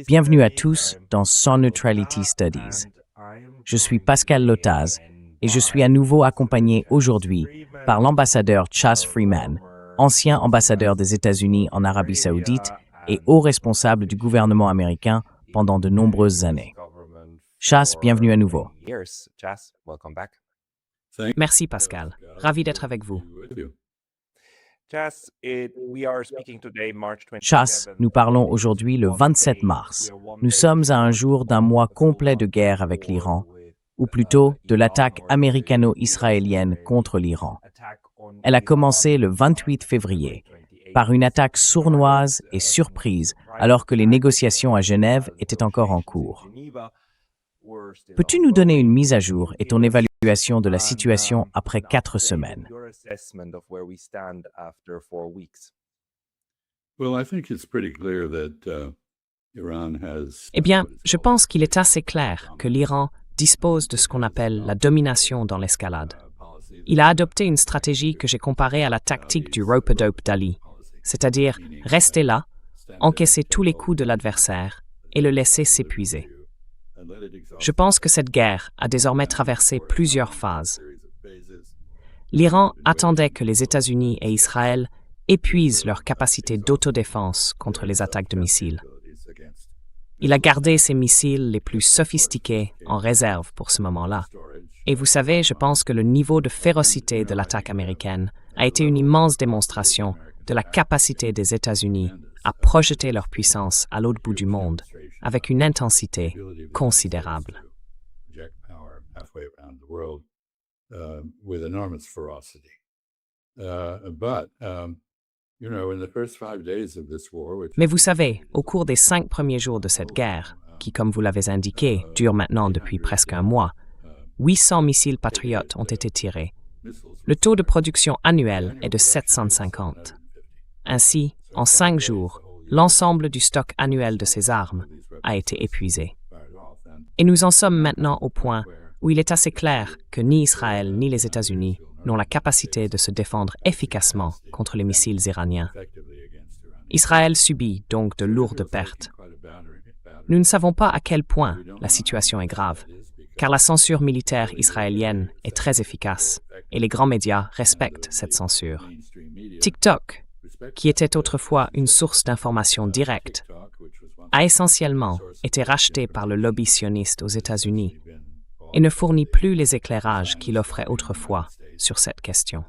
Bienvenue à tous dans Sans Neutrality Studies. Je suis Pascal Lotaz et je suis à nouveau accompagné aujourd'hui par l'ambassadeur Chas Freeman, ancien ambassadeur des États-Unis en Arabie Saoudite et haut responsable du gouvernement américain pendant de nombreuses années. Chas, bienvenue à nouveau. Merci Pascal. Ravi d'être avec vous. Chas, nous parlons aujourd'hui le 27 mars. Nous sommes à un jour d'un mois complet de guerre avec l'Iran, ou plutôt de l'attaque américano-israélienne contre l'Iran. Elle a commencé le 28 février, par une attaque sournoise et surprise alors que les négociations à Genève étaient encore en cours. Peux-tu nous donner une mise à jour et ton évaluation de la situation après 4 semaines? Eh bien, je pense qu'il est assez clair que l'Iran dispose de ce qu'on appelle la domination dans l'escalade. Il a adopté une stratégie que j'ai comparée à la tactique du rope-a-dope d'Ali, c'est-à-dire rester là, encaisser tous les coups de l'adversaire et le laisser s'épuiser. Je pense que cette guerre a désormais traversé plusieurs phases. L'Iran attendait que les États-Unis et Israël épuisent leur capacité d'autodéfense contre les attaques de missiles. Il a gardé ses missiles les plus sophistiqués en réserve pour ce moment-là. Et vous savez, je pense que le niveau de férocité de l'attaque américaine a été une immense démonstration de la capacité des États-Unis à projeter leur puissance à l'autre bout du monde avec une intensité considérable. Mais vous savez, au cours des 5 premiers jours de cette guerre, qui, comme vous l'avez indiqué, dure maintenant depuis presque un mois, 800 missiles Patriot ont été tirés. Le taux de production annuel est de 750. Ainsi, en 5 jours, l'ensemble du stock annuel de ces armes a été épuisé. Et nous en sommes maintenant au point où il est assez clair que ni Israël ni les États-Unis n'ont la capacité de se défendre efficacement contre les missiles iraniens. Israël subit donc de lourdes pertes. Nous ne savons pas à quel point la situation est grave, car la censure militaire israélienne est très efficace et les grands médias respectent cette censure. TikTok, qui était autrefois une source d'information directe, a essentiellement été racheté par le lobby sioniste aux États-Unis et ne fournit plus les éclairages qu'il offrait autrefois sur cette question.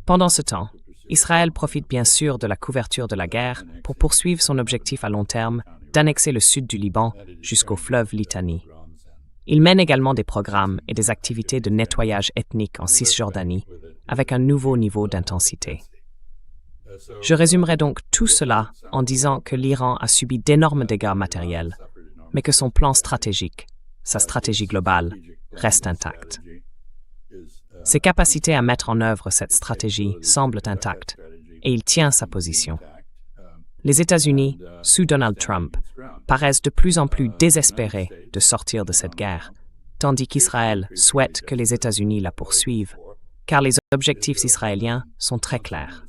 Pendant ce temps, Israël profite bien sûr de la couverture de la guerre pour poursuivre son objectif à long terme d'annexer le sud du Liban jusqu'au fleuve Litanie. Il mène également des programmes et des activités de nettoyage ethnique en Cisjordanie avec un nouveau niveau d'intensité. Je résumerai donc tout cela en disant que l'Iran a subi d'énormes dégâts matériels, mais que son plan stratégique, sa stratégie globale, reste intacte. Ses capacités à mettre en œuvre cette stratégie semblent intactes et il tient sa position. Les États-Unis, sous Donald Trump, paraissent de plus en plus désespérés de sortir de cette guerre, tandis qu'Israël souhaite que les États-Unis la poursuivent, car les objectifs israéliens sont très clairs.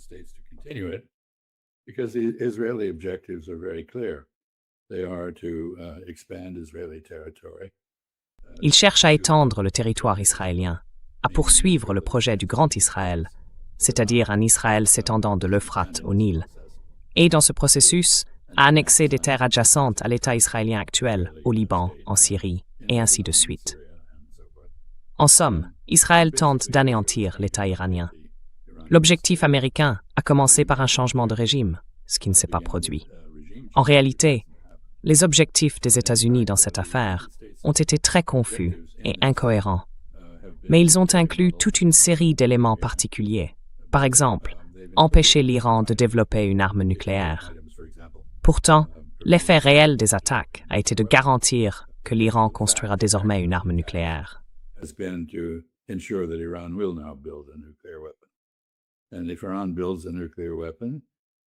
Ils cherchent à étendre le territoire israélien, à poursuivre le projet du Grand Israël, c'est-à-dire un Israël s'étendant de l'Euphrate au Nil, et dans ce processus, à annexer des terres adjacentes à l'État israélien actuel, au Liban, en Syrie, et ainsi de suite. En somme, Israël tente d'anéantir l'État iranien. L'objectif américain a commencé par un changement de régime, ce qui ne s'est pas produit. En réalité, les objectifs des États-Unis dans cette affaire ont été très confus et incohérents, mais ils ont inclus toute une série d'éléments particuliers. Par exemple, empêcher l'Iran de développer une arme nucléaire. Pourtant, l'effet réel des attaques a été de garantir que l'Iran construira désormais une arme nucléaire.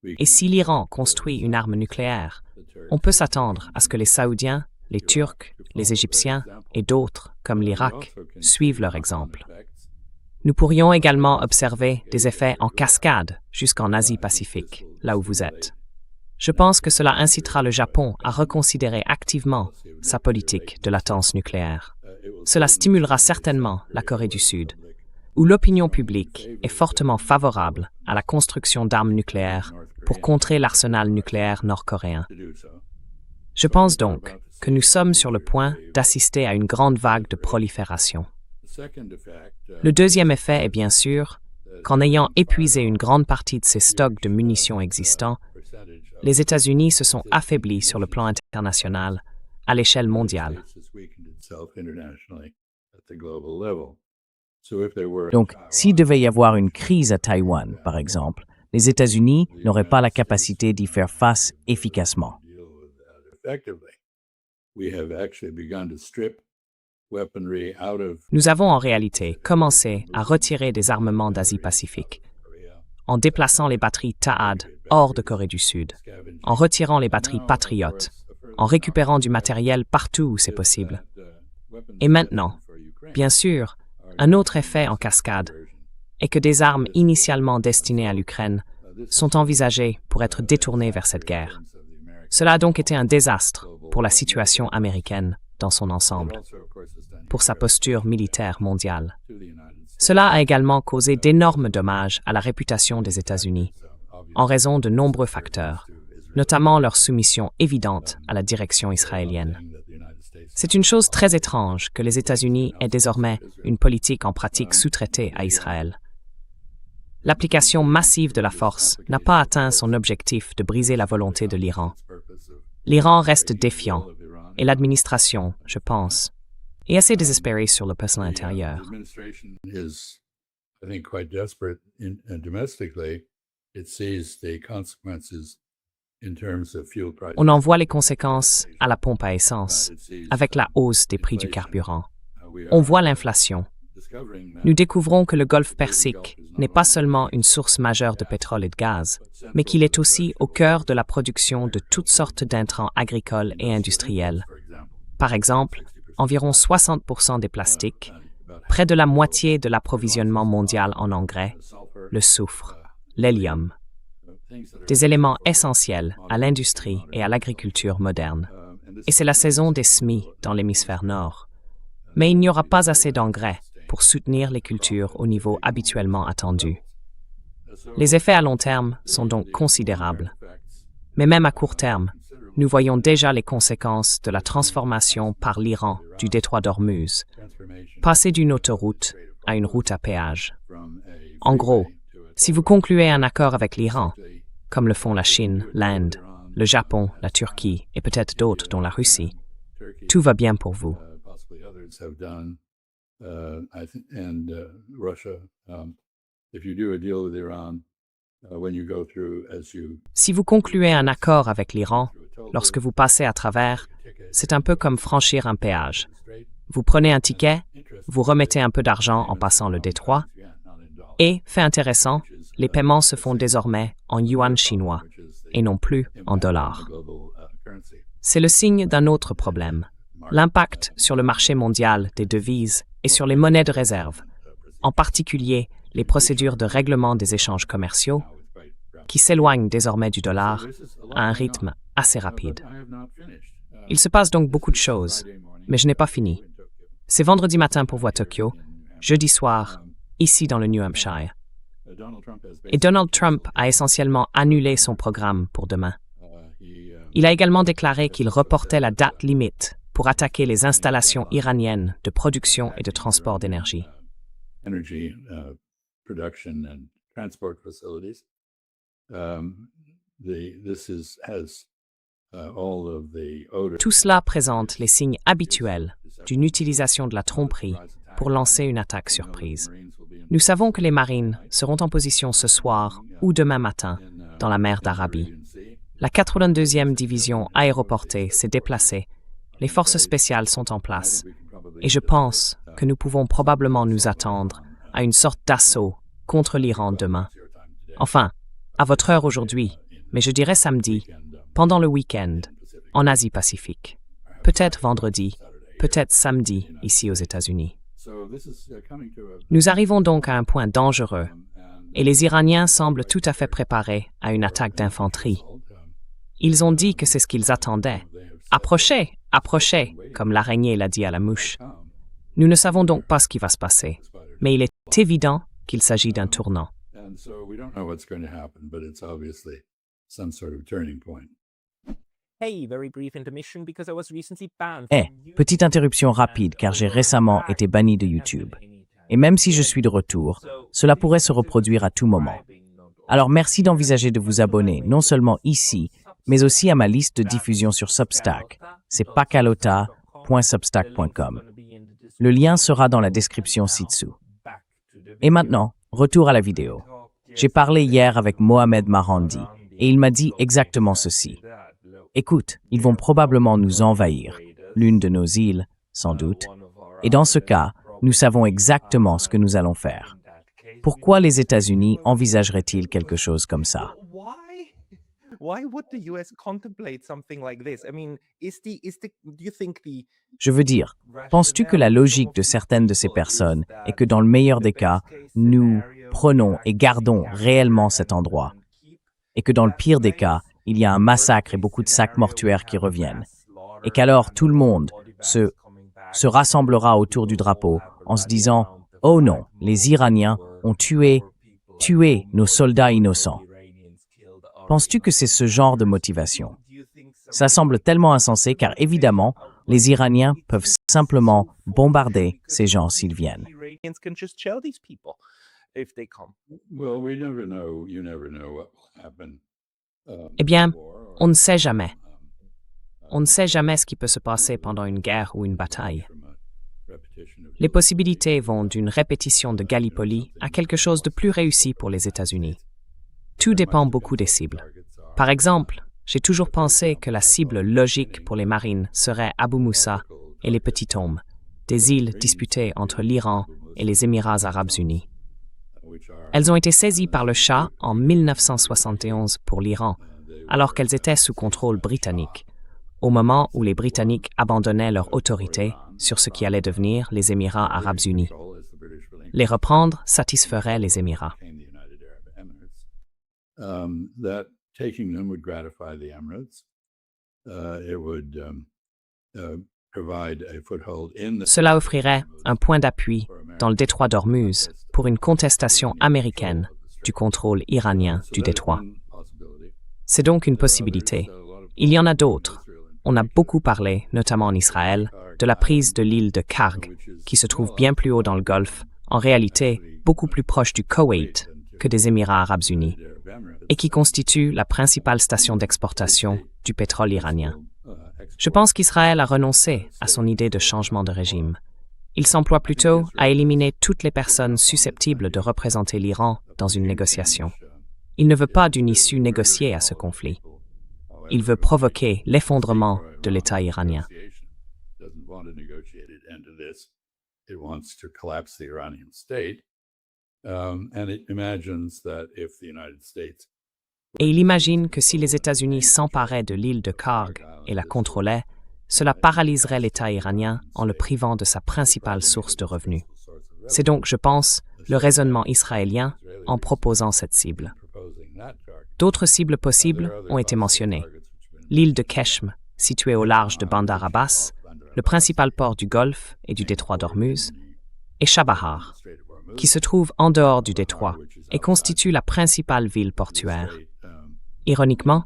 Et si l'Iran construit une arme nucléaire, on peut s'attendre à ce que les Saoudiens, les Turcs, les Égyptiens et d'autres, comme l'Irak, suivent leur exemple. Nous pourrions également observer des effets en cascade jusqu'en Asie-Pacifique, là où vous êtes. Je pense que cela incitera le Japon à reconsidérer activement sa politique de latence nucléaire. Cela stimulera certainement la Corée du Sud, où l'opinion publique est fortement favorable à la construction d'armes nucléaires pour contrer l'arsenal nucléaire nord-coréen. Je pense donc que nous sommes sur le point d'assister à une grande vague de prolifération. Le deuxième effet est bien sûr qu'en ayant épuisé une grande partie de ces stocks de munitions existants, les États-Unis se sont affaiblis sur le plan international à l'échelle mondiale. Donc, s'il devait y avoir une crise à Taïwan, par exemple, les États-Unis n'auraient pas la capacité d'y faire face efficacement. Nous avons en réalité commencé à retirer des armements d'Asie-Pacifique, en déplaçant les batteries THAAD hors de Corée du Sud, en retirant les batteries Patriot, en récupérant du matériel partout où c'est possible. Et maintenant, bien sûr, un autre effet en cascade est que des armes initialement destinées à l'Ukraine sont envisagées pour être détournées vers cette guerre. Cela a donc été un désastre pour la situation américaine dans son ensemble, pour sa posture militaire mondiale. Cela a également causé d'énormes dommages à la réputation des États-Unis, en raison de nombreux facteurs, notamment leur soumission évidente à la direction israélienne. C'est une chose très étrange que les États-Unis aient désormais une politique en pratique sous-traitée à Israël. L'application massive de la force n'a pas atteint son objectif de briser la volonté de l'Iran. L'Iran reste défiant, et l'administration, je pense, est assez désespérée sur le plan intérieur. On en voit les conséquences à la pompe à essence, avec la hausse des prix du carburant. On voit l'inflation. Nous découvrons que le Golfe Persique n'est pas seulement une source majeure de pétrole et de gaz, mais qu'il est aussi au cœur de la production de toutes sortes d'intrants agricoles et industriels. Par exemple, environ 60% des plastiques, près de la moitié de l'approvisionnement mondial en engrais, le soufre, l'hélium, des éléments essentiels à l'industrie et à l'agriculture moderne. Et c'est la saison des semis dans l'hémisphère nord. Mais il n'y aura pas assez d'engrais pour soutenir les cultures au niveau habituellement attendu. Les effets à long terme sont donc considérables. Mais même à court terme, nous voyons déjà les conséquences de la transformation par l'Iran du détroit d'Ormuz, passer d'une autoroute à une route à péage. En gros, si vous concluez un accord avec l'Iran, comme le font la Chine, l'Inde, le Japon, la Turquie et peut-être d'autres dont la Russie, tout va bien pour vous. Si vous concluez un accord avec l'Iran, lorsque vous passez à travers, c'est un peu comme franchir un péage. Vous prenez un ticket, vous remettez un peu d'argent en passant le détroit, et, fait intéressant, les paiements se font désormais en yuan chinois et non plus en dollars. C'est le signe d'un autre problème, l'impact sur le marché mondial des devises et sur les monnaies de réserve, en particulier les procédures de règlement des échanges commerciaux, qui s'éloignent désormais du dollar à un rythme assez rapide. Il se passe donc beaucoup de choses, mais je n'ai pas fini. C'est vendredi matin pour vous à Tokyo, jeudi soir, ici dans le New Hampshire. Et Donald Trump a essentiellement annulé son programme pour demain. Il a également déclaré qu'il reportait la date limite pour attaquer les installations iraniennes de production et de transport d'énergie. Tout cela présente les signes habituels d'une utilisation de la tromperie pour lancer une attaque surprise. Nous savons que les marines seront en position ce soir ou demain matin dans la mer d'Arabie. La 82e division aéroportée s'est déplacée, les forces spéciales sont en place, et je pense que nous pouvons probablement nous attendre à une sorte d'assaut contre l'Iran demain. Enfin, à votre heure aujourd'hui, mais je dirais samedi, pendant le week-end, en Asie-Pacifique. peut-être vendredi, peut-être samedi ici aux États-Unis. Nous arrivons donc à un point dangereux et les Iraniens semblent tout à fait préparés à une attaque d'infanterie. Ils ont dit que c'est ce qu'ils attendaient. Approchez, approchez, comme l'araignée l'a dit à la mouche. Nous ne savons donc pas ce qui va se passer, mais il est évident qu'il s'agit d'un tournant. Petite interruption rapide car j'ai récemment été banni de YouTube. Et même si je suis de retour, cela pourrait se reproduire à tout moment. Alors merci d'envisager de vous abonner non seulement ici, mais aussi à ma liste de diffusion sur Substack. C'est pakalota.substack.com. Le lien sera dans la description ci-dessous. Et maintenant, retour à la vidéo. J'ai parlé hier avec Mohamed Marandi et il m'a dit exactement ceci. Écoute, ils vont probablement nous envahir, l'une de nos îles, sans doute, et dans ce cas, nous savons exactement ce que nous allons faire. Pourquoi les États-Unis envisageraient-ils quelque chose comme ça? Je veux dire, penses-tu que la logique de certaines de ces personnes est que dans le meilleur des cas, nous prenons et gardons réellement cet endroit, et que dans le pire des cas, il y a un massacre et beaucoup de sacs mortuaires qui reviennent, et qu'alors tout le monde se rassemblera autour du drapeau en se disant « Oh non, les Iraniens ont tué nos soldats innocents ». Penses-tu que c'est ce genre de motivation? Ça semble tellement insensé car évidemment, les Iraniens peuvent simplement bombarder ces gens s'ils viennent. Eh bien, on ne sait jamais. On ne sait jamais ce qui peut se passer pendant une guerre ou une bataille. Les possibilités vont d'une répétition de Gallipoli à quelque chose de plus réussi pour les États-Unis. Tout dépend beaucoup des cibles. Par exemple, j'ai toujours pensé que la cible logique pour les marines serait Abu Moussa et les Petits Tombes, des îles disputées entre l'Iran et les Émirats arabes unis. Elles ont été saisies par le Shah en 1971 pour l'Iran, alors qu'elles étaient sous contrôle britannique, au moment où les Britanniques abandonnaient leur autorité sur ce qui allait devenir les Émirats arabes unis. Les reprendre satisferait les Émirats. Cela offrirait un point d'appui dans le détroit d'Ormuz pour une contestation américaine du contrôle iranien du détroit. C'est donc une possibilité. Il y en a d'autres. On a beaucoup parlé, notamment en Israël, de la prise de l'île de Karg, qui se trouve bien plus haut dans le Golfe, en réalité beaucoup plus proche du Koweït que des Émirats arabes unis, et qui constitue la principale station d'exportation du pétrole iranien. Je pense qu'Israël a renoncé à son idée de changement de régime. Il s'emploie plutôt à éliminer toutes les personnes susceptibles de représenter l'Iran dans une négociation. Il ne veut pas d'une issue négociée à ce conflit. Il veut provoquer l'effondrement de l'État iranien. Et il imagine que si les États-Unis s'emparaient de l'île de Karg et la contrôlaient, cela paralyserait l'État iranien en le privant de sa principale source de revenus. C'est donc, je pense, le raisonnement israélien en proposant cette cible. D'autres cibles possibles ont été mentionnées. L'île de Keshm, située au large de Bandar Abbas, le principal port du Golfe et du détroit d'Ormuz, et Chabahar, qui se trouve en dehors du détroit et constitue la principale ville portuaire. Ironiquement,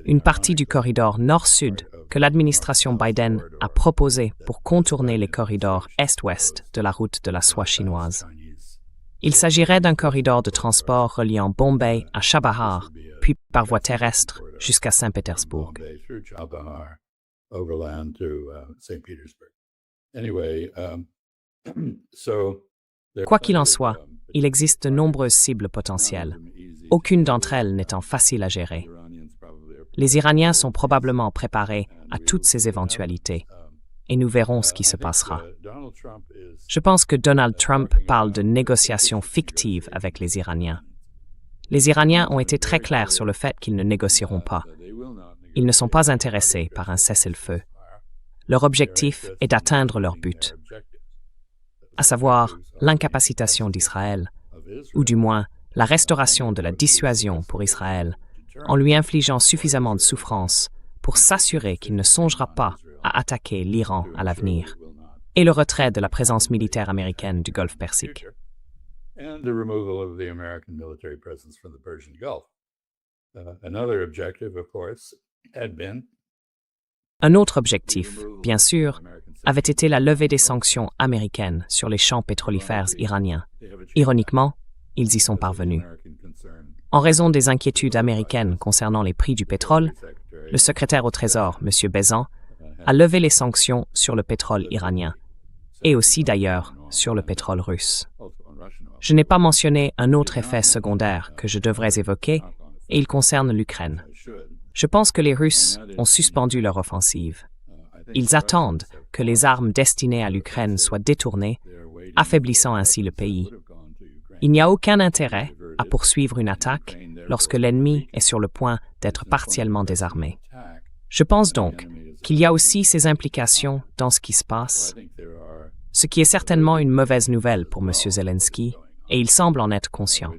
une partie du corridor nord-sud que l'administration Biden a proposé pour contourner les corridors est-ouest de la route de la soie chinoise. Il s'agirait d'un corridor de transport reliant Bombay à Chabahar, puis par voie terrestre jusqu'à Saint-Pétersbourg. Quoi qu'il en soit, il existe de nombreuses cibles potentielles, aucune d'entre elles n'étant facile à gérer. Les Iraniens sont probablement préparés à toutes ces éventualités, et nous verrons ce qui se passera. Je pense que Donald Trump parle de négociations fictives avec les Iraniens. Les Iraniens ont été très clairs sur le fait qu'ils ne négocieront pas. Ils ne sont pas intéressés par un cessez-le-feu. leur objectif est d'atteindre leur but, à savoir l'incapacitation d'Israël, ou du moins la restauration de la dissuasion pour Israël, en lui infligeant suffisamment de souffrance pour s'assurer qu'il ne songera pas à attaquer l'Iran à l'avenir, et le retrait de la présence militaire américaine du Golfe Persique. And the removal of the American military presence from the Persian Gulf. Another objective, of course, had been Un autre objectif, bien sûr, avait été la levée des sanctions américaines sur les champs pétrolifères iraniens. Ironiquement, ils y sont parvenus. En raison des inquiétudes américaines concernant les prix du pétrole, le secrétaire au Trésor, M. Bézant, a levé les sanctions sur le pétrole iranien, et aussi d'ailleurs sur le pétrole russe. Je n'ai pas mentionné un autre effet secondaire que je devrais évoquer, et il concerne l'Ukraine. Je pense que les Russes ont suspendu leur offensive. Ils attendent que les armes destinées à l'Ukraine soient détournées, affaiblissant ainsi le pays. Il n'y a aucun intérêt à poursuivre une attaque lorsque l'ennemi est sur le point d'être partiellement désarmé. Je pense donc qu'il y a aussi ces implications dans ce qui se passe, ce qui est certainement une mauvaise nouvelle pour M. Zelensky, et il semble en être conscient.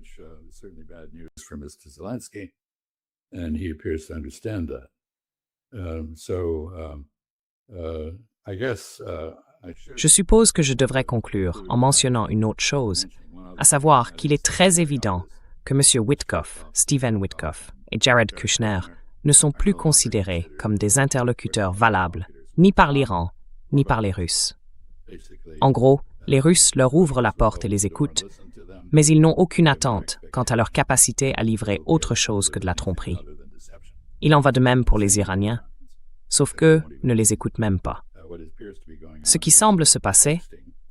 Je suppose que je devrais conclure en mentionnant une autre chose, à savoir qu'il est très évident que M. Witkoff, Stephen Witkoff et Jared Kushner ne sont plus considérés comme des interlocuteurs valables, ni par l'Iran, ni par les Russes. En gros, les Russes leur ouvrent la porte et les écoutent, mais ils n'ont aucune attente quant à leur capacité à livrer autre chose que de la tromperie. Il en va de même pour les Iraniens, sauf qu'eux ne les écoutent même pas. Ce qui semble se passer,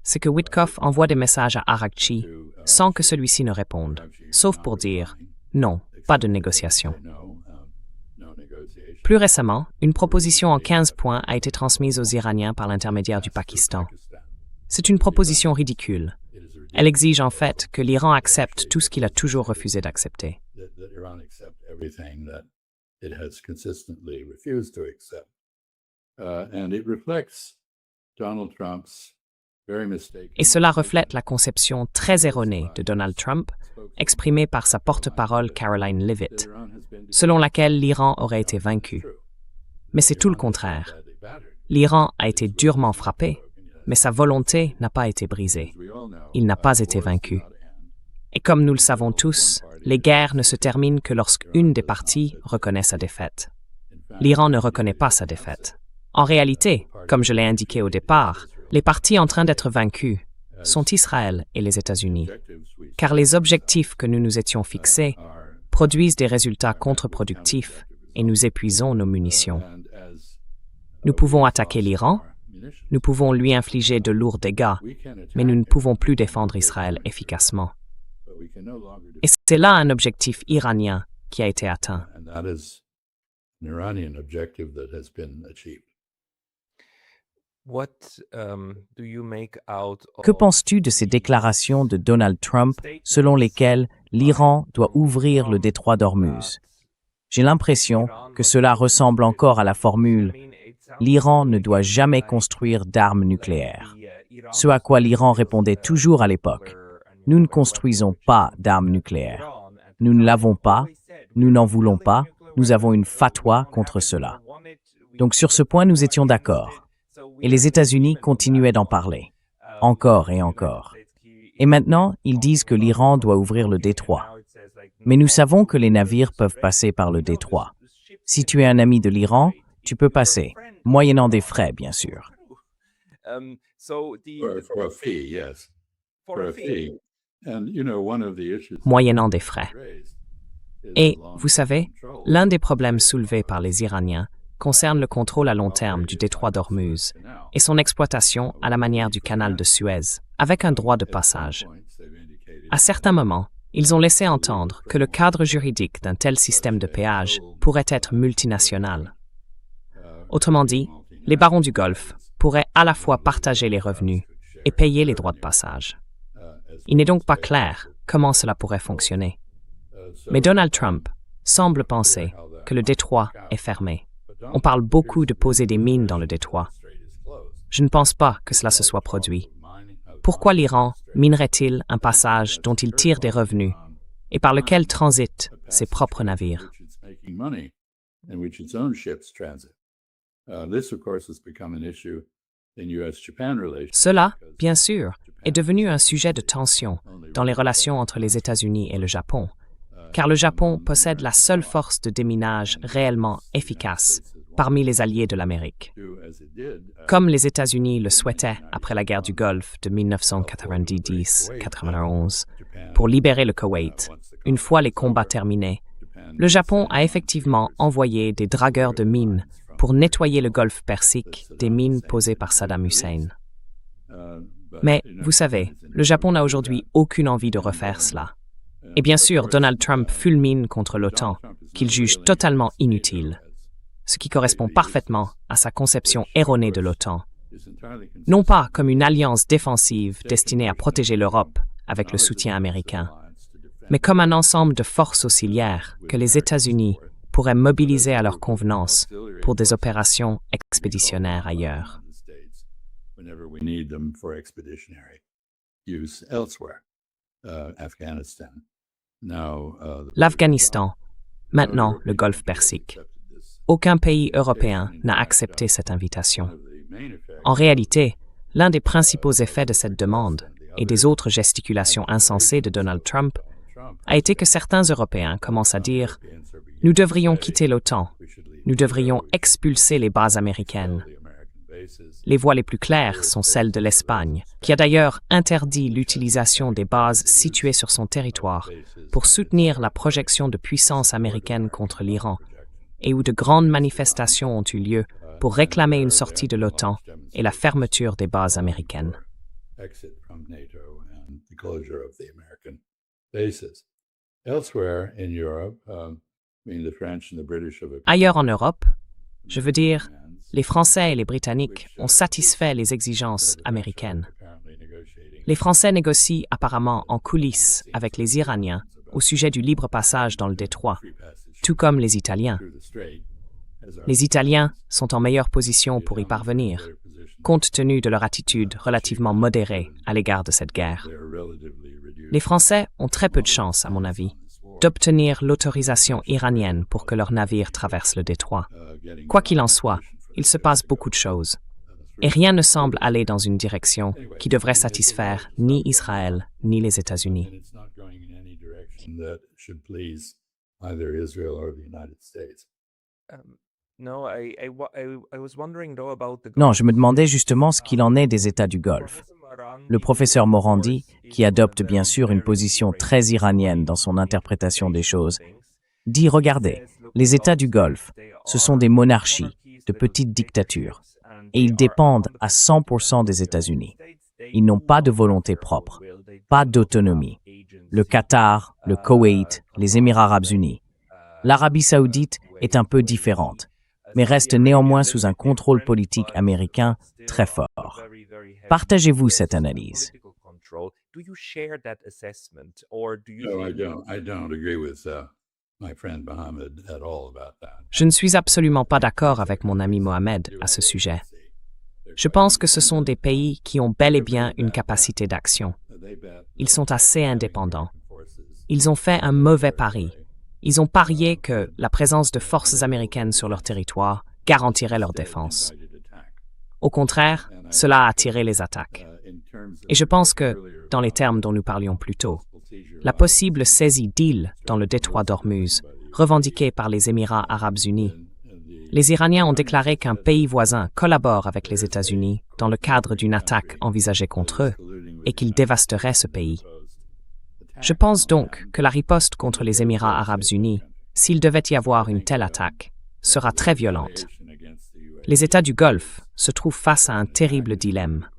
c'est que Witkoff envoie des messages à Arakchi sans que celui-ci ne réponde, sauf pour dire « non, pas de négociation ». Plus récemment, une proposition en 15 points a été transmise aux Iraniens par l'intermédiaire du Pakistan. C'est une proposition ridicule. Elle exige en fait que l'Iran accepte tout ce qu'il a toujours refusé d'accepter. Et cela reflète la conception très erronée de Donald Trump, exprimée par sa porte-parole Caroline Leavitt, selon laquelle l'Iran aurait été vaincu. Mais c'est tout le contraire. L'Iran a été durement frappé, mais sa volonté n'a pas été brisée. Il n'a pas été vaincu. Et comme nous le savons tous, les guerres ne se terminent que lorsqu'une des parties reconnaît sa défaite. L'Iran ne reconnaît pas sa défaite. En réalité, comme je l'ai indiqué au départ, les parties en train d'être vaincues sont Israël et les États-Unis, car les objectifs que nous nous étions fixés produisent des résultats contre-productifs et nous épuisons nos munitions. Nous pouvons attaquer l'Iran, nous pouvons lui infliger de lourds dégâts, mais nous ne pouvons plus défendre Israël efficacement. Et c'est là un objectif iranien qui a été atteint. Que penses-tu de ces déclarations de Donald Trump selon lesquelles l'Iran doit ouvrir le détroit d'Ormuz? J'ai l'impression que cela ressemble encore à la formule « l'Iran ne doit jamais construire d'armes nucléaires », ce à quoi l'Iran répondait toujours à l'époque « nous ne construisons pas d'armes nucléaires, nous ne l'avons pas, nous n'en voulons pas, nous avons une fatwa contre cela ». Donc sur ce point, nous étions d'accord. Et les États-Unis continuaient d'en parler, encore et encore. Et maintenant, ils disent que l'Iran doit ouvrir le détroit. Mais nous savons que les navires peuvent passer par le détroit. Si tu es un ami de l'Iran, tu peux passer, moyennant des frais, bien sûr. Moyennant des frais. Et, vous savez, l'un des problèmes soulevés par les Iraniens concerne le contrôle à long terme du détroit d'Ormuz et son exploitation à la manière du canal de Suez, avec un droit de passage. À certains moments, ils ont laissé entendre que le cadre juridique d'un tel système de péage pourrait être multinational. Autrement dit, les barons du Golfe pourraient à la fois partager les revenus et payer les droits de passage. Il n'est donc pas clair comment cela pourrait fonctionner. Mais Donald Trump semble penser que le détroit est fermé. On parle beaucoup de poser des mines dans le détroit, Je ne pense pas que cela se soit produit. Pourquoi l'Iran minerait-il un passage dont il tire des revenus et par lequel transitent ses propres navires? Cela, bien sûr, est devenu un sujet de tension dans les relations entre les États-Unis et le Japon, car le Japon possède la seule force de déminage réellement efficace parmi les alliés de l'Amérique. Comme les États-Unis le souhaitaient après la guerre du Golfe de 1990-91, pour libérer le Koweït, une fois les combats terminés, le Japon a effectivement envoyé des dragueurs de mines pour nettoyer le golfe Persique des mines posées par Saddam Hussein. Mais, vous savez, le Japon n'a aujourd'hui aucune envie de refaire cela. Et bien sûr, Donald Trump fulmine contre l'OTAN, qu'il juge totalement inutile, ce qui correspond parfaitement à sa conception erronée de l'OTAN. Non pas comme une alliance défensive destinée à protéger l'Europe avec le soutien américain, mais comme un ensemble de forces auxiliaires que les États-Unis pourraient mobiliser à leur convenance pour des opérations expéditionnaires ailleurs. L'Afghanistan, maintenant le Golfe Persique. Aucun pays européen n'a accepté cette invitation. En réalité, l'un des principaux effets de cette demande et des autres gesticulations insensées de Donald Trump a été que certains Européens commencent à dire « Nous devrions quitter l'OTAN, nous devrions expulser les bases américaines ». Les voix les plus claires sont celles de l'Espagne, qui a d'ailleurs interdit l'utilisation des bases situées sur son territoire pour soutenir la projection de puissance américaine contre l'Iran, et où de grandes manifestations ont eu lieu pour réclamer une sortie de l'OTAN et la fermeture des bases américaines. Ailleurs en Europe, je veux dire, les Français et les Britanniques ont satisfait les exigences américaines. Les Français négocient apparemment en coulisses avec les Iraniens au sujet du libre passage dans le détroit, tout comme les Italiens. Les Italiens sont en meilleure position pour y parvenir, compte tenu de leur attitude relativement modérée à l'égard de cette guerre. Les Français ont très peu de chance, à mon avis, d'obtenir l'autorisation iranienne pour que leurs navires traversent le détroit. Quoi qu'il en soit, il se passe beaucoup de choses, et rien ne semble aller dans une direction qui devrait satisfaire ni Israël ni les États-Unis. Non, je me demandais justement ce qu'il en est des États du Golfe. Le professeur Morandi, qui adopte bien sûr une position très iranienne dans son interprétation des choses, dit « Regardez, les États du Golfe, ce sont des monarchies, de petites dictatures, et ils dépendent à 100% des États-Unis. Ils n'ont pas de volonté propre, pas d'autonomie. Le Qatar, le Koweït, les Émirats arabes unis. L'Arabie saoudite est un peu différente, mais reste néanmoins sous un contrôle politique américain très fort. Partagez-vous cette analyse? Je ne suis absolument pas d'accord avec mon ami Mohamed à ce sujet. Je pense que ce sont des pays qui ont bel et bien une capacité d'action. Ils sont assez indépendants. Ils ont fait un mauvais pari. Ils ont parié que la présence de forces américaines sur leur territoire garantirait leur défense. Au contraire, cela a attiré les attaques. Et je pense que, dans les termes dont nous parlions plus tôt, la possible saisie d'îles dans le détroit d'Ormuz, revendiquée par les Émirats arabes unis, les Iraniens ont déclaré qu'un pays voisin collabore avec les États-Unis dans le cadre d'une attaque envisagée contre eux et qu'ils dévasteraient ce pays. Je pense donc que la riposte contre les Émirats arabes unis, s'il devait y avoir une telle attaque, sera très violente. Les États du Golfe se trouvent face à un terrible dilemme.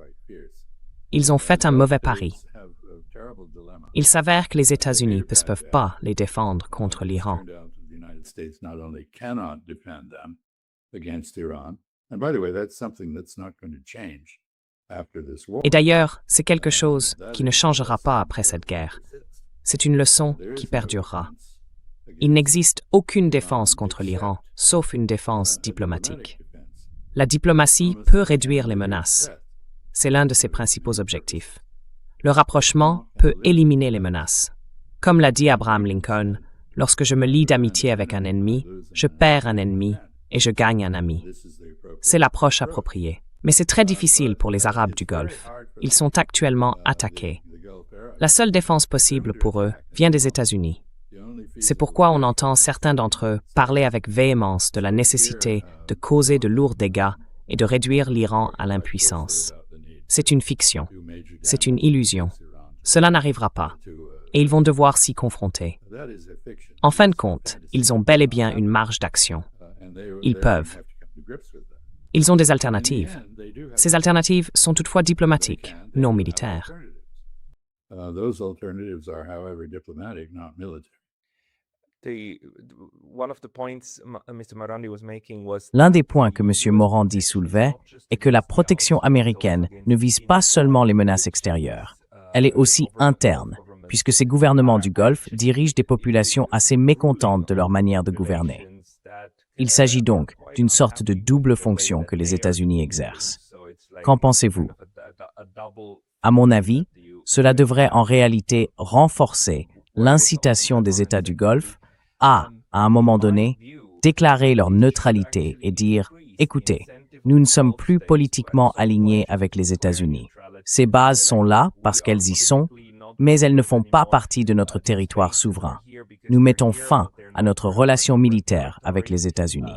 Ils ont fait un mauvais pari. Il s'avère que les États-Unis ne peuvent pas les défendre contre l'Iran. Et d'ailleurs, c'est quelque chose qui ne changera pas après cette guerre. C'est une leçon qui perdurera. Il n'existe aucune défense contre l'Iran, sauf une défense diplomatique. La diplomatie peut réduire les menaces. C'est l'un de ses principaux objectifs. Le rapprochement peut éliminer les menaces. Comme l'a dit Abraham Lincoln, lorsque je me lie d'amitié avec un ennemi, je perds un ennemi et je gagne un ami. C'est l'approche appropriée. Mais c'est très difficile pour les Arabes du Golfe. Ils sont actuellement attaqués. La seule défense possible pour eux vient des États-Unis. C'est pourquoi on entend certains d'entre eux parler avec véhémence de la nécessité de causer de lourds dégâts et de réduire l'Iran à l'impuissance. C'est une fiction. C'est une illusion. Cela n'arrivera pas. Et ils vont devoir s'y confronter. En fin de compte, ils ont bel et bien une marge d'action. Ils peuvent. Ils ont des alternatives. Ces alternatives sont toutefois diplomatiques, non militaires. Those alternatives are, however, diplomatic, not military. L'un des points que M. Morandi soulevait est que la protection américaine ne vise pas seulement les menaces extérieures. Elle est aussi interne, puisque ces gouvernements du Golfe dirigent des populations assez mécontentes de leur manière de gouverner. Il s'agit donc d'une sorte de double fonction que les États-Unis exercent. Qu'en pensez-vous? À mon avis, cela devrait en réalité renforcer l'incitation des États du Golfe à un moment donné, déclarer leur neutralité et dire « Écoutez, nous ne sommes plus politiquement alignés avec les États-Unis. Ces bases sont là parce qu'elles y sont, mais elles ne font pas partie de notre territoire souverain. Nous mettons fin à notre relation militaire avec les États-Unis. »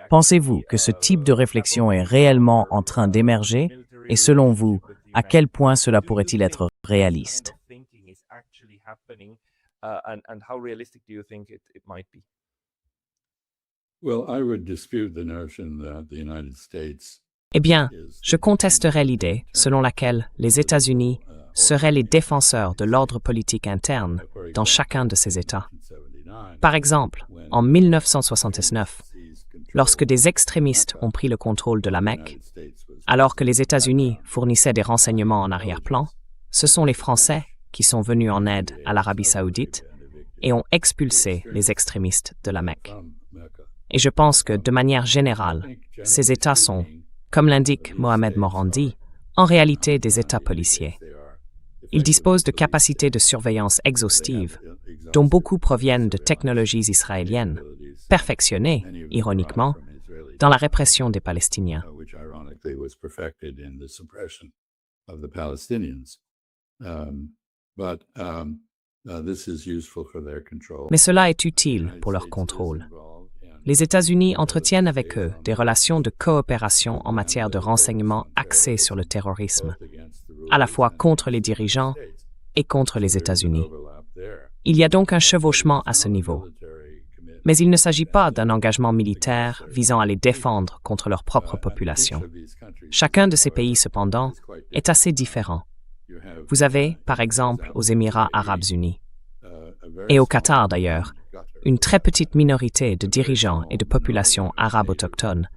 Pensez-vous que ce type de réflexion est réellement en train d'émerger? Et selon vous, à quel point cela pourrait-il être réaliste? Well, I would dispute the notion that the United States Eh bien, je contesterai l'idée selon laquelle les États-Unis seraient les défenseurs de l'ordre politique interne dans chacun de ces États. Par exemple, en 1969, lorsque des extrémistes ont pris le contrôle de la Mecque, alors que les États-Unis fournissaient des renseignements en arrière-plan, ce sont les Français qui sont venus en aide à l'Arabie saoudite et ont expulsé les extrémistes de la Mecque. Et je pense que, de manière générale, ces États sont, comme l'indique Mohamed Morandi, en réalité des États policiers. Ils disposent de capacités de surveillance exhaustives, dont beaucoup proviennent de technologies israéliennes, perfectionnées, ironiquement, dans la répression des Palestiniens. which ironically was perfected in the suppression of the Palestinians. This is useful for their control. Mais cela est utile pour leur contrôle. Les États-Unis entretiennent avec eux des relations de coopération en matière de renseignement axées sur le terrorisme, à la fois contre les dirigeants et contre les États-Unis. Il y a donc un chevauchement à ce niveau. Mais il ne s'agit pas d'un engagement militaire visant à les défendre contre leur propre population. Chacun de ces pays, cependant, est assez différent. Vous avez, par exemple, aux Émirats arabes unis, et au Qatar d'ailleurs, une très petite minorité de dirigeants et de populations arabes autochtones,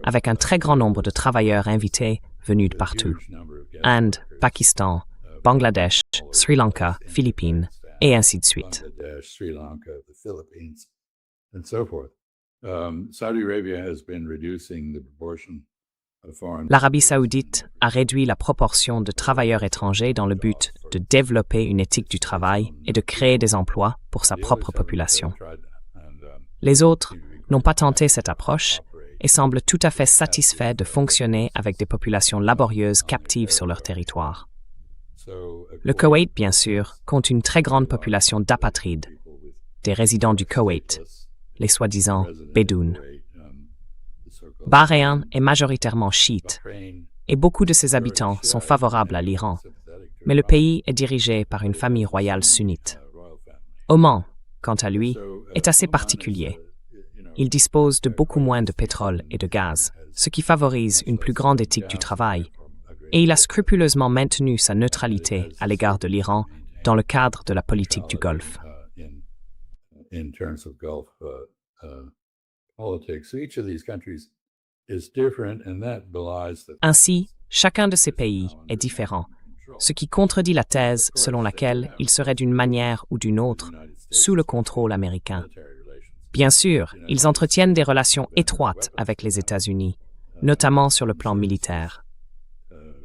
avec un très grand nombre de travailleurs invités venus de partout. Inde, Pakistan, Bangladesh, Sri Lanka, Philippines, et ainsi de suite. Sri Lanka, the Philippines, and so forth. Saudi Arabia has been reducing the proportion of foreign. L'Arabie saoudite a réduit la proportion de travailleurs étrangers dans le but de développer une éthique du travail et de créer des emplois pour sa propre population. Les autres n'ont pas tenté cette approche et semblent tout à fait satisfaits de fonctionner avec des populations laborieuses captives sur leur territoire. Le Koweït, bien sûr, compte une très grande population d'apatrides, des résidents du Koweït, les soi-disant bédouins. Bahreïn est majoritairement chiite, et beaucoup de ses habitants sont favorables à l'Iran, mais le pays est dirigé par une famille royale sunnite. Oman, quant à lui, est assez particulier. Il dispose de beaucoup moins de pétrole et de gaz, ce qui favorise une plus grande éthique du travail, et il a scrupuleusement maintenu sa neutralité à l'égard de l'Iran dans le cadre de la politique du Golfe. In terms of Gulf politics, so each of these countries is different, and that belies the. Ainsi, chacun de ces pays est différent, ce qui contredit la thèse selon laquelle il serait d'une manière ou d'une autre sous le contrôle américain. Bien sûr, ils entretiennent des relations étroites avec les États-Unis, notamment sur le plan militaire.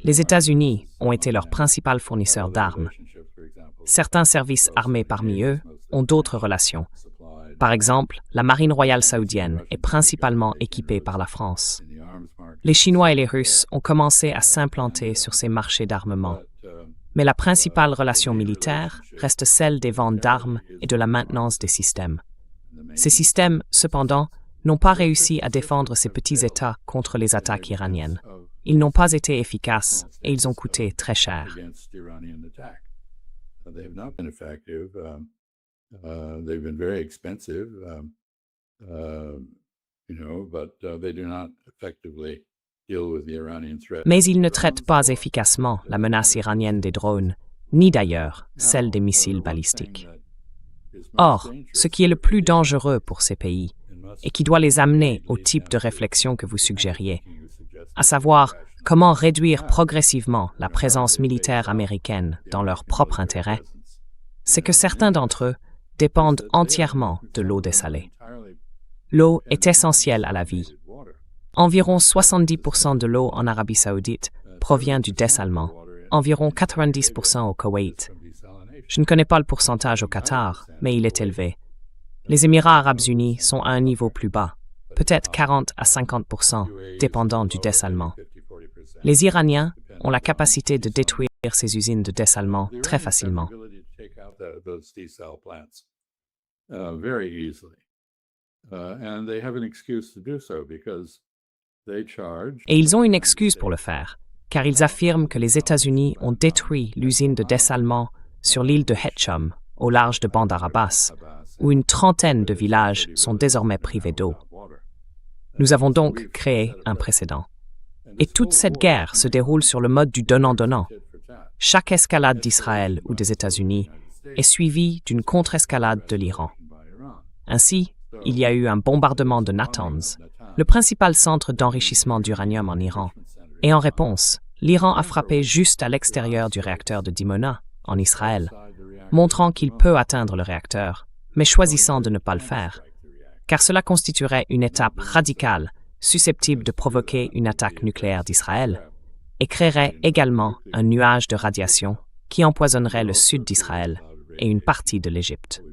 Les États-Unis ont été leur principal fournisseur d'armes. Certains services armés parmi eux ont d'autres relations. Par exemple, la Marine royale saoudienne est principalement équipée par la France. Les Chinois et les Russes ont commencé à s'implanter sur ces marchés d'armement. Mais la principale relation militaire reste celle des ventes d'armes et de la maintenance des systèmes. Ces systèmes, cependant, n'ont pas réussi à défendre ces petits États contre les attaques iraniennes. Ils n'ont pas été efficaces et ils ont coûté très cher. They've been very expensive, but they do not effectively deal with the Iranian threat. Mais ils ne traitent pas efficacement la menace iranienne des drones, ni d'ailleurs celle des missiles balistiques. Or, ce qui est le plus dangereux pour ces pays, et qui doit les amener au type de réflexion que vous suggériez, à savoir comment réduire progressivement la présence militaire américaine dans leur propre intérêt, c'est que certains d'entre eux dépendent entièrement de l'eau dessalée. L'eau est essentielle à la vie. Environ 70% de l'eau en Arabie saoudite provient du dessalement, environ 90% au Koweït. Je ne connais pas le pourcentage au Qatar, mais il est élevé. Les Émirats arabes unis sont à un niveau plus bas, peut-être 40 à 50%, dépendant du dessalement. Les Iraniens ont la capacité de détruire ces usines de dessalement très facilement. Et ils ont une excuse pour le faire, car ils affirment que les États-Unis ont détruit l'usine de dessalement sur l'île de Hetcham, au large de Bandar Abbas, où une trentaine de villages sont désormais privés d'eau. Nous avons donc créé un précédent. Et toute cette guerre se déroule sur le mode du donnant-donnant. Chaque escalade d'Israël ou des États-Unis est suivie d'une contre-escalade de l'Iran. Ainsi, il y a eu un bombardement de Natanz, le principal centre d'enrichissement d'uranium en Iran. Et en réponse, l'Iran a frappé juste à l'extérieur du réacteur de Dimona, en Israël, montrant qu'il peut atteindre le réacteur, mais choisissant de ne pas le faire, car cela constituerait une étape radicale susceptible de provoquer une attaque nucléaire d'Israël et créerait également un nuage de radiation qui empoisonnerait le sud d'Israël et une partie de l'Égypte.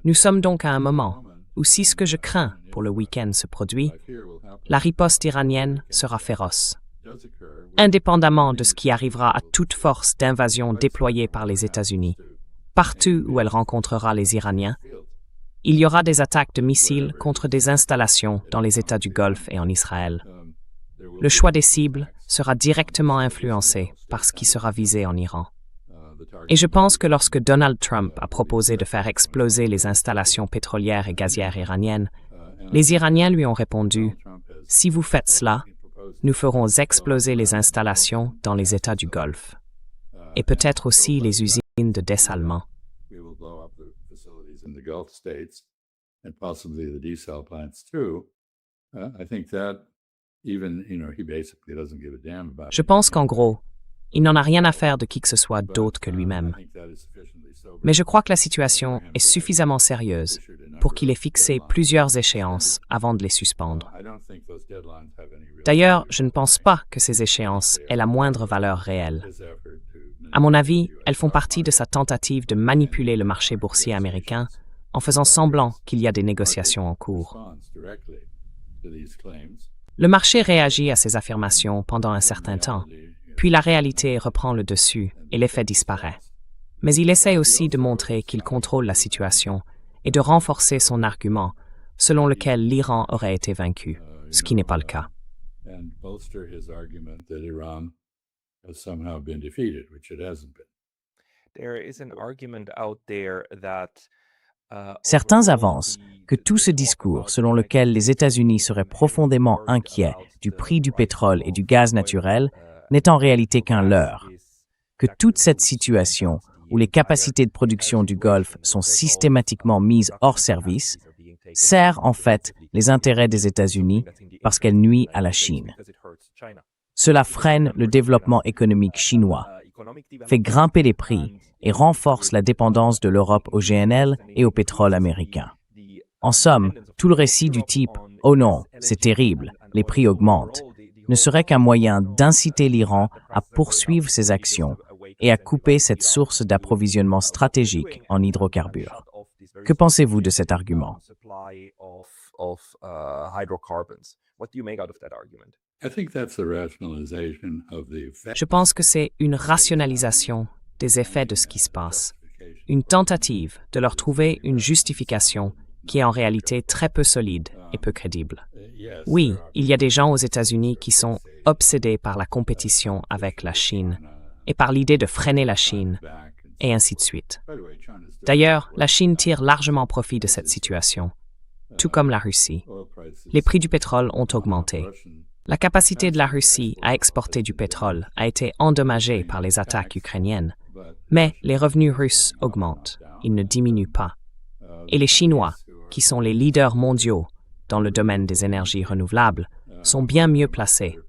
Nous sommes donc à un moment où si ce que je crains pour le week-end se produit, la riposte iranienne sera féroce. Indépendamment de ce qui arrivera à toute force d'invasion déployée par les États-Unis, partout où elle rencontrera les Iraniens, il y aura des attaques de missiles contre des installations dans les États du Golfe et en Israël. Le choix des cibles sera directement influencé par ce qui sera visé en Iran. Et je pense que lorsque Donald Trump a proposé de faire exploser les installations pétrolières et gazières iraniennes, les Iraniens lui ont répondu « Si vous faites cela, nous ferons exploser les installations dans les États du Golfe et peut-être aussi les usines de dessalement. » Je pense qu'en gros, il n'en a rien à faire de qui que ce soit d'autre que lui-même. Mais je crois que la situation est suffisamment sérieuse pour qu'il ait fixé plusieurs échéances avant de les suspendre. D'ailleurs, je ne pense pas que ces échéances aient la moindre valeur réelle. À mon avis, elles font partie de sa tentative de manipuler le marché boursier américain en faisant semblant qu'il y a des négociations en cours. Le marché réagit à ces affirmations pendant un certain temps, puis la réalité reprend le dessus et l'effet disparaît. Mais il essaie aussi de montrer qu'il contrôle la situation et de renforcer son argument selon lequel l'Iran aurait été vaincu, ce qui n'est pas le cas. Certains avancent que tout ce discours selon lequel les États-Unis seraient profondément inquiets du prix du pétrole et du gaz naturel n'est en réalité qu'un leurre, que toute cette situation où les capacités de production du Golfe sont systématiquement mises hors service sert en fait les intérêts des États-Unis parce qu'elle nuit à la Chine. Cela freine le développement économique chinois, fait grimper les prix et renforce la dépendance de l'Europe au GNL et au pétrole américain. En somme, tout le récit du type « Oh non, c'est terrible, les prix augmentent » ne serait qu'un moyen d'inciter l'Iran à poursuivre ses actions et à couper cette source d'approvisionnement stratégique en hydrocarbures. Que pensez-vous de cet argument? I think that's the rationalization of the effect. Je pense que c'est une rationalisation des effets de ce qui se passe, une tentative de leur trouver une justification qui est en réalité très peu solide et peu crédible. Oui, il y a des gens aux États-Unis qui sont obsédés par la compétition avec la Chine et par l'idée de freiner la Chine, et ainsi de suite. D'ailleurs, la Chine tire largement profit de cette situation, tout comme la Russie. Les prix du pétrole ont augmenté. La capacité de la Russie à exporter du pétrole a été endommagée par les attaques ukrainiennes, mais les revenus russes augmentent, ils ne diminuent pas. Et les Chinois, qui sont les leaders mondiaux dans le domaine des énergies renouvelables, sont bien mieux placés,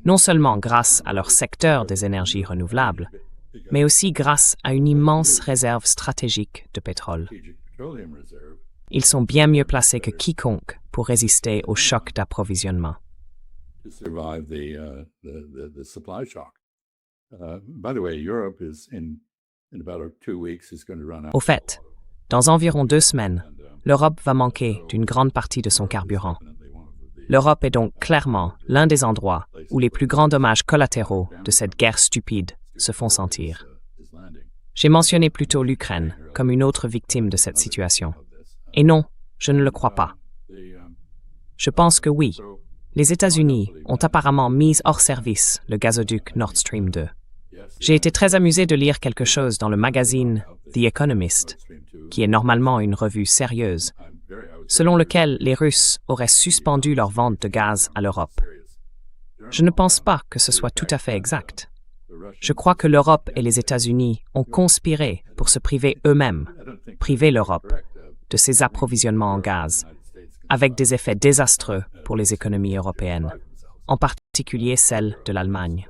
non seulement grâce à leur secteur des énergies renouvelables, mais aussi grâce à une immense réserve stratégique de pétrole. Ils sont bien mieux placés que quiconque pour résister au choc d'approvisionnement. To survive the supply shock. By the way, Europe is in about 2 weeks is going to run out. Au fait, dans environ 2 semaines, l'Europe va manquer d'une grande partie de son carburant. L'Europe est donc clairement l'un des endroits où les plus grands dommages collatéraux de cette guerre stupide se font sentir. J'ai mentionné plus tôt l'Ukraine comme une autre victime de cette situation. Et non, je ne le crois pas. Je pense que oui. Les États-Unis ont apparemment mis hors service le gazoduc Nord Stream 2. J'ai été très amusé de lire quelque chose dans le magazine The Economist, qui est normalement une revue sérieuse, selon lequel les Russes auraient suspendu leur vente de gaz à l'Europe. Je ne pense pas que ce soit tout à fait exact. Je crois que l'Europe et les États-Unis ont conspiré pour se priver eux-mêmes, priver l'Europe, de ses approvisionnements en gaz, avec des effets désastreux pour les économies européennes, en particulier celle de l'Allemagne.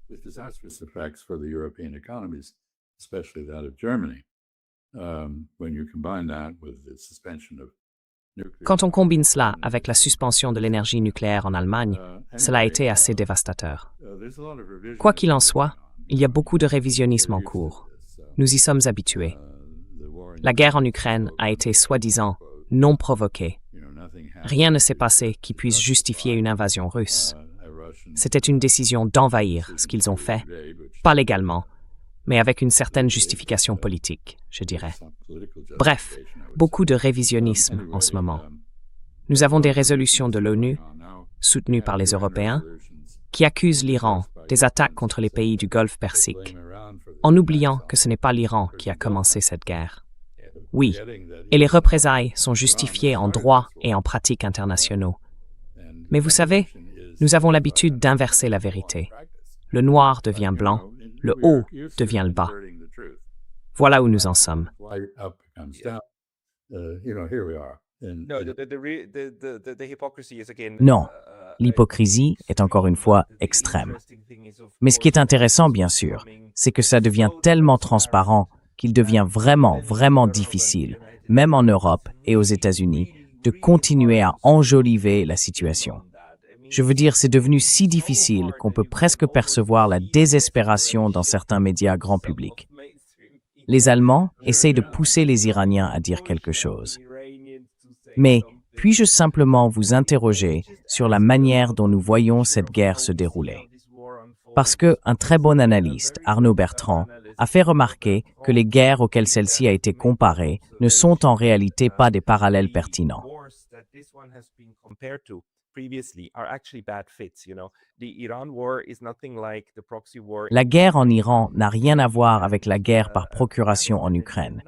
With disastrous effects for the European economies, especially that of Germany, when you combine that with the suspension of nuclear. Quand on combine cela avec la suspension de l'énergie nucléaire en Allemagne, cela a été assez dévastateur. Quoi qu'il en soit, il y a beaucoup de révisionnisme en cours. Nous y sommes habitués. La guerre en Ukraine a été soi-disant non provoquée. Rien ne s'est passé qui puisse justifier une invasion russe. C'était une décision d'envahir ce qu'ils ont fait, pas légalement, mais avec une certaine justification politique, je dirais. Bref, beaucoup de révisionnisme en ce moment. Nous avons des résolutions de l'ONU, soutenues par les Européens, qui accusent l'Iran des attaques contre les pays du Golfe Persique, en oubliant que ce n'est pas l'Iran qui a commencé cette guerre. Oui, et les représailles sont justifiées en droit et en pratiques internationaux. Mais vous savez, nous avons l'habitude d'inverser la vérité. Le noir devient blanc, le haut devient le bas. Voilà où nous en sommes. Non, l'hypocrisie est encore une fois extrême. Mais ce qui est intéressant, bien sûr, c'est que ça devient tellement transparent qu'il devient vraiment difficile, même en Europe et aux États-Unis, de continuer à enjoliver la situation. Je veux dire, c'est devenu si difficile qu'on peut presque percevoir la désespération dans certains médias grand public. Les Allemands essayent de pousser les Iraniens à dire quelque chose. Mais puis-je simplement vous interroger sur la manière dont nous voyons cette guerre se dérouler? Parce qu'un très bon analyste, Arnaud Bertrand, a fait remarquer que les guerres auxquelles celle-ci a été comparée ne sont en réalité pas des parallèles pertinents. La guerre en Iran n'a rien à voir avec la guerre par procuration en Ukraine.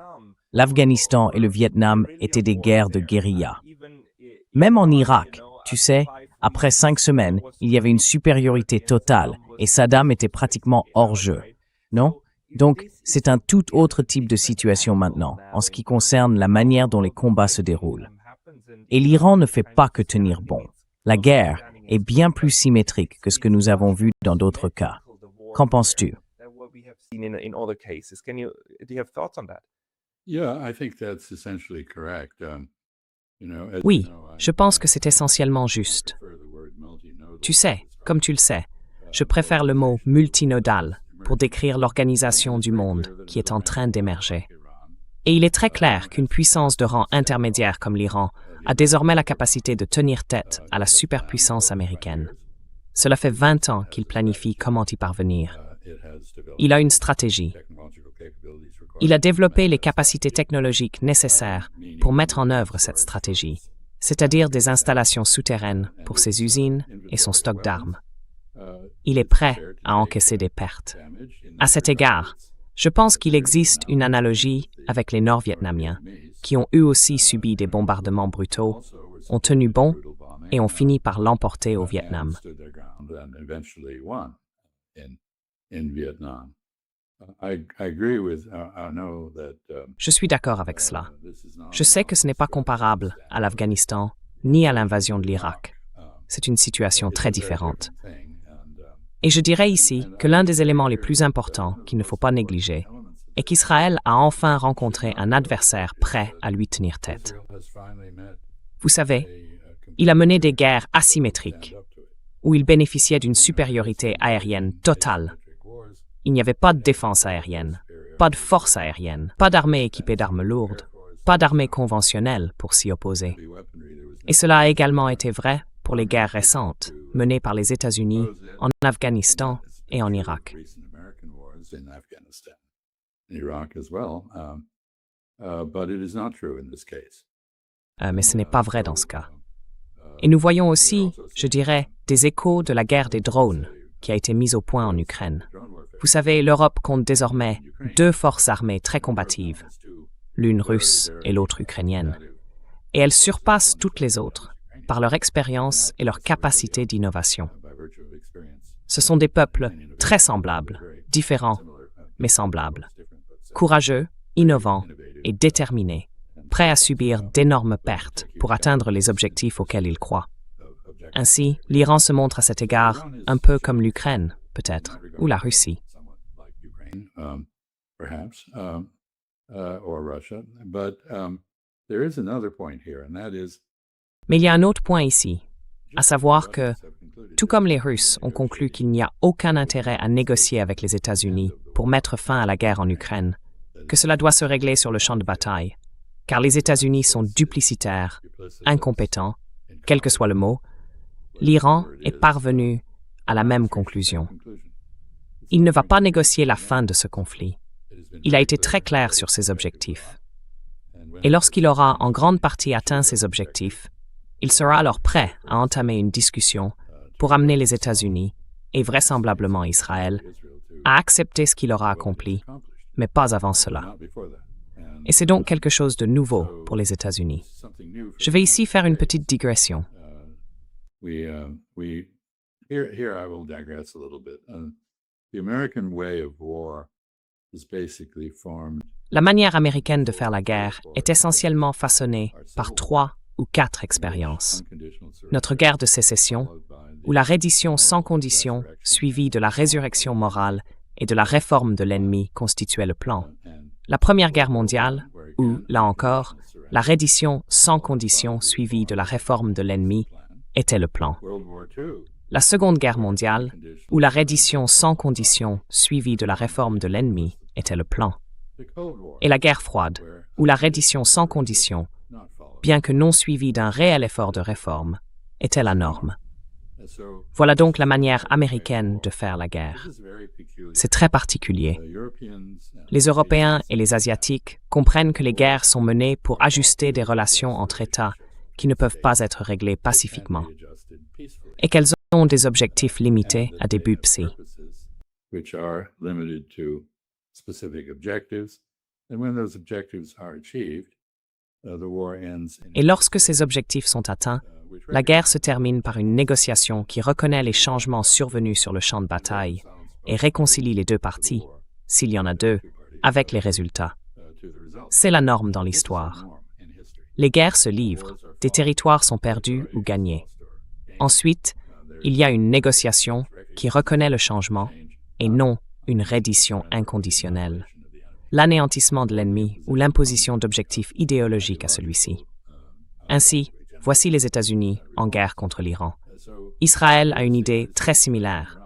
L'Afghanistan et le Vietnam étaient des guerres de guérilla. Même en Irak, tu sais, après 5 semaines, il y avait une supériorité totale et Saddam était pratiquement hors jeu. Non? Donc, c'est un tout autre type de situation maintenant, en ce qui concerne la manière dont les combats se déroulent. Et l'Iran ne fait pas que tenir bon. La guerre est bien plus symétrique que ce que nous avons vu dans d'autres cas. Qu'en penses-tu? in other cases. Do you have thoughts on that? Yeah, I think that's essentially correct. As Oui, you know, je pense que c'est essentiellement juste. prefer the word multinodal Tu sais, to describe, comme tu le sais, je préfère le mot multinodal pour décrire l'organisation du monde qui est en train d'émerger. Et il est très clair qu'une puissance de rang intermédiaire comme l'Iran a désormais la capacité de tenir tête à la superpuissance américaine. Cela fait 20 ans qu'il planifie comment y parvenir. it has developed Il a une stratégie. technological capabilities required Il a développé les capacités technologiques nécessaires pour mettre en œuvre cette stratégie, c'est-à-dire des installations souterraines pour ses usines et son stock d'armes. Il est prêt à encaisser des pertes. damage in À cet égard, je pense qu'il existe une analogie avec les Nord-Vietnamiens, qui ont eux aussi subi des bombardements brutaux, ont tenu bon et ont fini par l'emporter au Vietnam. stood their ground and eventually won in Vietnam. I agree with Arnaud that Je suis d'accord avec cela. this is not Je sais que ce n'est pas comparable à l'Afghanistan ni à l'invasion de l'Irak. C'est une situation très différente. thing, and Et je dirais ici que l'un des éléments les plus importants qu'il ne faut pas négliger est qu'Israël a enfin rencontré un adversaire prêt à lui tenir tête. Israel has finally met Vous savez, a il a mené des guerres asymétriques, où il bénéficiait d'une supériorité aérienne totale. Il n'y avait pas de défense aérienne, pas de force aérienne, pas d'armée équipée d'armes lourdes, pas d'armée conventionnelle pour s'y opposer. weaponry. There was Et cela a également été vrai pour les guerres récentes menées par les États-Unis en Afghanistan et en Irak. recent American wars in Afghanistan, in Iraq as well, but it is not true in this case. Mais ce n'est pas vrai dans ce cas. Et nous voyons aussi, je dirais, des échos de la guerre des drones qui a été mise au point en Ukraine. Vous savez, l'Europe compte désormais 2 forces armées très combatives, l'une russe et l'autre ukrainienne. Et elles surpassent toutes les autres par leur expérience et leur capacité d'innovation. By virtue of experience, Ce sont des peuples très semblables, différents, mais semblables, courageux, innovants et déterminés, prêts à subir d'énormes pertes pour atteindre les objectifs auxquels ils croient. Ainsi, l'Iran se montre à cet égard un peu comme l'Ukraine, peut-être, ou la Russie. somewhat like Ukraine, perhaps, or Russia. But there is another point here, and that is, Mais il y a un autre point ici, à savoir que, tout comme les Russes ont conclu qu'il n'y a aucun intérêt à négocier avec les États-Unis pour mettre fin à la guerre en Ukraine, que cela doit se régler sur le champ de bataille, car les États-Unis sont duplicitaires, incompétents, quel que soit le mot, l'Iran est parvenu à la même conclusion. Il ne va pas négocier la fin de ce conflit. Il a été très clair sur ses objectifs. Et lorsqu'il aura en grande partie atteint ses objectifs, il sera alors prêt à entamer une discussion pour amener les États-Unis, et vraisemblablement Israël, à accepter ce qu'il aura accompli, mais pas avant cela. not before that. And Et c'est donc quelque chose de nouveau pour les États-Unis. something new. Je vais ici faire une petite digression. Here I will digress a little bit. The American way of war is basically formed La manière américaine de faire la guerre est essentiellement façonnée par 3 ou 4 expériences. unconditional surrender, Notre guerre de sécession, followed by où la reddition sans condition, suivie de la résurrection morale et de la réforme de l'ennemi, constituait le plan. La Première Guerre mondiale, où, là encore, la reddition sans condition suivie de la réforme de l'ennemi était le plan. World War II, La Seconde Guerre mondiale, où la reddition sans condition suivie de la réforme de l'ennemi était le plan. the Cold War, Et la guerre froide, où la reddition sans condition, not followed. bien que non suivie d'un réel effort de réforme, était la norme. And so Voilà donc la manière américaine de faire la guerre. this is very peculiar. C'est très particulier. The Europeans and Les Européens et les Asiatiques comprennent que les guerres sont menées pour ajuster des relations entre États qui ne peuvent pas être réglées pacifiquement adjusted peacefully. et qu'elles ont des objectifs limités à des buts psy. Purposes which are limited to specific objectives. And when those objectives are achieved, the war ends in Et lorsque ces objectifs sont atteints, which la guerre se termine par une négociation qui reconnaît les changements survenus sur le champ de bataille et réconcilie les deux parties, s'il y en a deux, avec les résultats. to the result. C'est la norme dans l'histoire. Norm in history. Les guerres se livrent, des territoires sont perdus ou gagnés. Ensuite, il y a une négociation qui reconnaît le changement et non une reddition inconditionnelle, l'anéantissement de l'ennemi ou l'imposition d'objectifs idéologiques à celui-ci. Ainsi, voici les États-Unis en guerre contre l'Iran. Israël a une idée très similaire.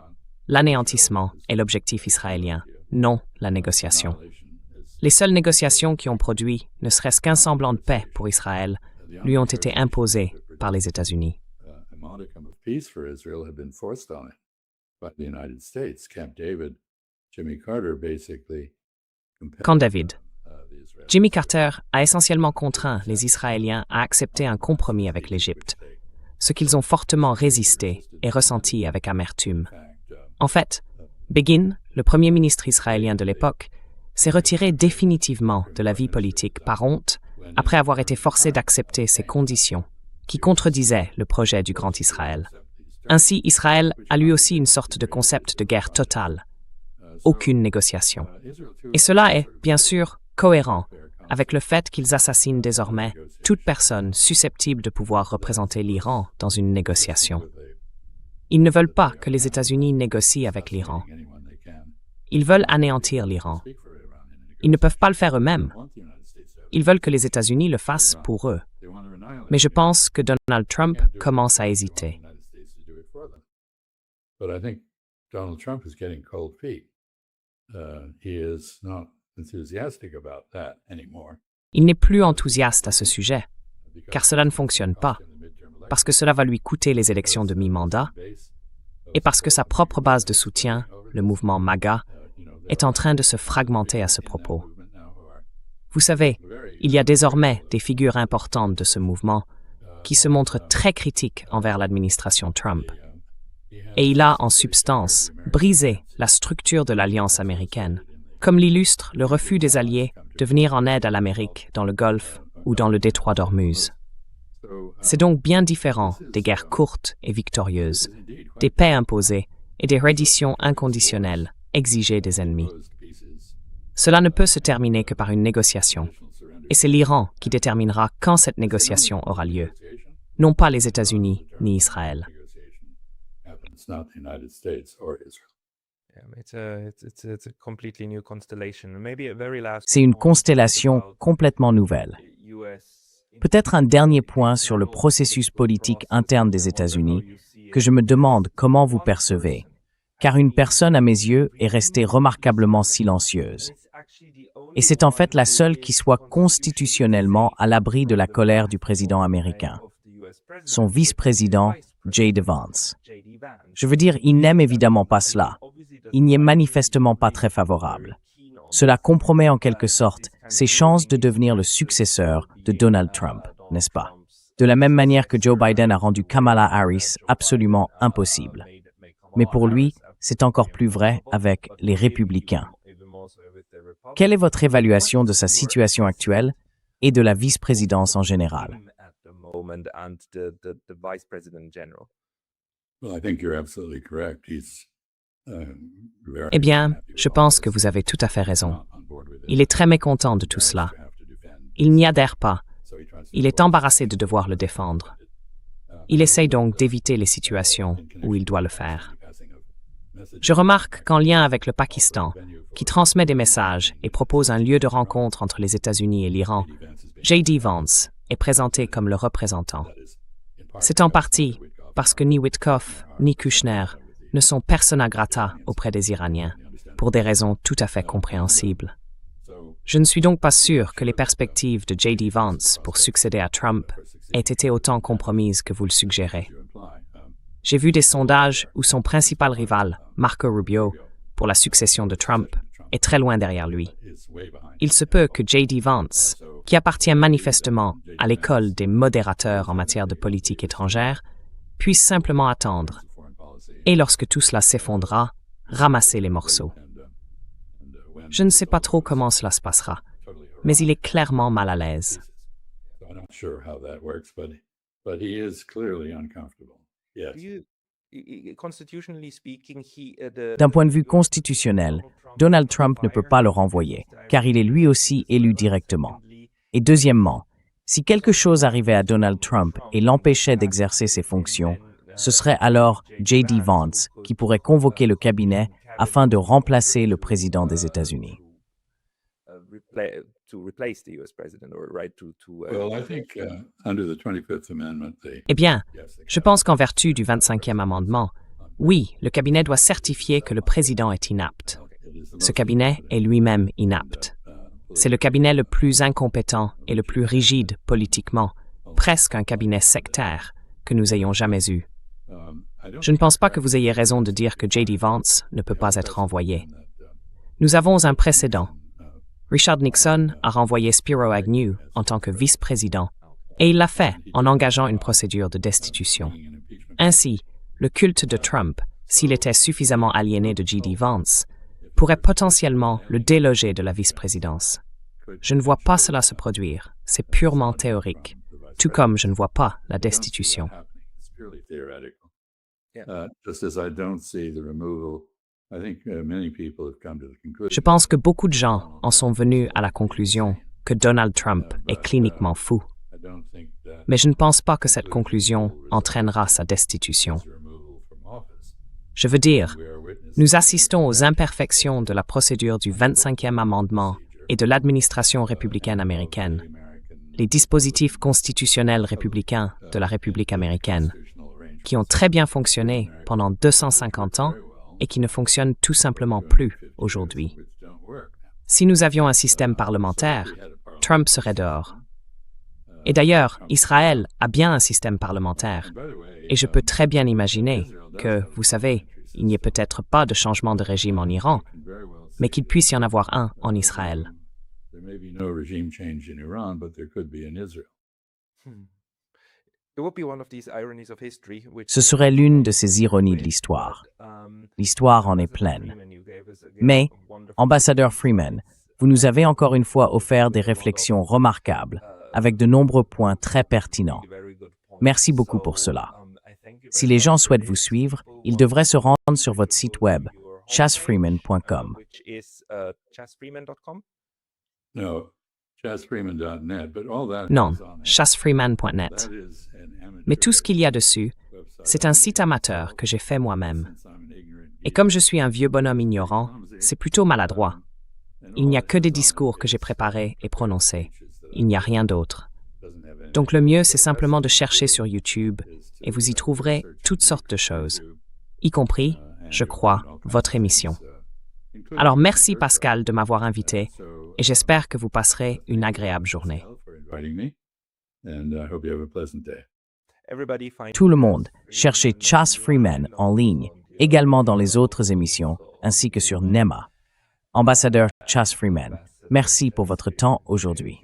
L'anéantissement est l'objectif israélien, non la négociation. Les seules négociations qui ont produit ne serait-ce qu'un semblant de paix pour Israël lui ont été imposées par les États-Unis. A modicum of peace for Israel had been forced on it by the United States. Camp David, Jimmy Carter basically compelled Camp David. the Israelis. Jimmy Carter a essentiellement contraint les Israéliens à accepter un compromis avec l'Égypte, ce qu'ils ont fortement résisté et ressenti avec amertume. En fait, Begin, le premier ministre israélien de l'époque, s'est retiré définitivement de la vie politique par honte après avoir été forcé d'accepter ces conditions qui contredisaient le projet du Grand Israël. Ainsi, Israël a lui aussi une sorte de concept de guerre totale, aucune négociation. Et cela est, bien sûr, cohérent avec le fait qu'ils assassinent désormais toute personne susceptible de pouvoir représenter l'Iran dans une négociation. Ils ne veulent pas que les États-Unis négocient avec l'Iran. Ils veulent anéantir l'Iran. Ils ne peuvent pas le faire eux-mêmes. Ils veulent que les États-Unis le fassent pour eux. Mais je pense que Donald Trump commence à hésiter. But I think Donald Trump is getting cold feet. He is not enthusiastic about that anymore. Il n'est plus enthousiaste à ce sujet, car cela ne fonctionne pas, parce que cela va lui coûter les élections de mi-mandat, et parce que sa propre base de soutien, le mouvement MAGA, est en train de se fragmenter à ce propos. Vous savez, il y a désormais des figures importantes de ce mouvement qui se montrent très critiques envers l'administration Trump. Et il a, en substance, brisé la structure de l'alliance américaine, comme l'illustre le refus des Alliés de venir en aide à l'Amérique dans le Golfe ou dans le détroit d'Ormuz. C'est donc bien différent des guerres courtes et victorieuses, des paix imposées et des redditions inconditionnelles exigées des ennemis. Cela ne peut se terminer que par une négociation, et c'est l'Iran qui déterminera quand cette négociation aura lieu, non pas les États-Unis ni Israël. It's not the United States or Israel. It's a completely new constellation. Maybe a very last C'est une point constellation about complètement nouvelle. US Peut-être un dernier point sur le processus politique interne des États-Unis que je me demande comment vous percevez, car une personne à mes yeux est restée remarquablement silencieuse. Et c'est en fait la seule qui soit constitutionnellement à l'abri de la colère du président américain, son vice-président, J.D. Vance. Je veux dire, il n'aime évidemment pas cela. Il n'y est manifestement pas très favorable. Cela compromet en quelque sorte ses chances de devenir le successeur de Donald Trump, n'est-ce pas? De la même manière que Joe Biden a rendu Kamala Harris absolument impossible. Mais pour lui, c'est encore plus vrai avec les républicains. Quelle est votre évaluation de sa situation actuelle et de la vice-présidence en général? Well, I think you're absolutely correct. He's very Eh bien, unhappy je with pense all que this. vous avez tout à fait raison. Not on board with it. Il est très mécontent de tout cela. Il n'y adhère pas. So he tries to Il est embarrassé de devoir le défendre. Il essaye donc d'éviter les situations où il doit le faire. Je remarque qu'en lien avec le Pakistan, qui transmet des messages et propose un lieu de rencontre entre les États-Unis et l'Iran, J.D. Vance est présenté comme le représentant. C'est en partie parce que ni Witkoff ni Kushner ne sont persona grata auprès des Iraniens, pour des raisons tout à fait compréhensibles. Je ne suis donc pas sûr que les perspectives de J.D. Vance pour succéder à Trump aient été autant compromises que vous le suggérez. J'ai vu des sondages où son principal rival, Marco Rubio, pour la succession de Trump, est très loin derrière lui. Il se peut que J.D. Vance, qui appartient manifestement à l'école des modérateurs en matière de politique étrangère, puisse simplement attendre, et lorsque tout cela s'effondrera, ramasser les morceaux. Je ne sais pas trop comment cela se passera, mais il est clairement mal à l'aise. So I'm not sure how that works, but he is clearly uncomfortable. Yes. Constitutionally speaking, D'un point de vue constitutionnel, Donald Trump ne peut pas le renvoyer, car il est lui aussi élu directement. Et deuxièmement, si quelque chose arrivait à Donald Trump et l'empêchait d'exercer ses fonctions, ce serait alors J.D. Vance qui pourrait convoquer le cabinet afin de remplacer le président des États-Unis? Well, I think under the 25th Amendment, Eh bien, je pense qu'en vertu du 25e amendement, oui, le cabinet doit certifier que le président est inapte. Ce cabinet est lui-même inapte. C'est le cabinet le plus incompétent et le plus rigide politiquement, presque un cabinet sectaire, que nous ayons jamais eu. Je ne pense pas que vous ayez raison de dire que J.D. Vance ne peut pas être renvoyé. Nous avons un précédent. Richard Nixon a renvoyé Spiro Agnew en tant que vice-président, et il l'a fait en engageant une procédure de destitution. Ainsi, le culte de Trump, s'il était suffisamment aliéné de J.D. Vance, pourrait potentiellement le déloger de la vice-présidence. Je ne vois pas cela se produire, c'est purement théorique, tout comme je ne vois pas la destitution. Je pense que beaucoup de gens en sont venus à la conclusion que Donald Trump est cliniquement fou. Mais je ne pense pas que cette conclusion entraînera sa destitution. Je veux dire, nous assistons aux imperfections de la procédure du 25e amendement et de l'administration républicaine américaine, les dispositifs constitutionnels républicains de la République américaine, qui ont très bien fonctionné pendant 250 ans et qui ne fonctionnent tout simplement plus aujourd'hui. Si nous avions un système parlementaire, Trump serait dehors. Et d'ailleurs, Israël a bien un système parlementaire. Et je peux très bien imaginer que, vous savez, il n'y ait peut-être pas de changement de régime en Iran, mais qu'il puisse y en avoir un en Israël. Ce serait l'une de ces ironies de l'histoire. L'histoire en est pleine. Mais, ambassadeur Freeman, vous nous avez encore une fois offert des réflexions remarquables, avec de nombreux points très pertinents. Merci beaucoup pour cela. Si les gens souhaitent vous suivre, ils devraient se rendre sur votre site web, chasfreeman.com. Non, chasfreeman.net. Mais tout ce qu'il y a dessus, c'est un site amateur que j'ai fait moi-même. Et comme je suis un vieux bonhomme ignorant, c'est plutôt maladroit. Il n'y a que des discours que j'ai préparés et prononcés. Il n'y a rien d'autre. Donc le mieux, c'est simplement de chercher sur YouTube et vous y trouverez toutes sortes de choses, y compris, je crois, votre émission. Alors merci Pascal de m'avoir invité et j'espère que vous passerez une agréable journée. Tout le monde, cherchez Chas Freeman en ligne, également dans les autres émissions, ainsi que sur NEMA. Ambassadeur Chas Freeman, merci pour votre temps aujourd'hui.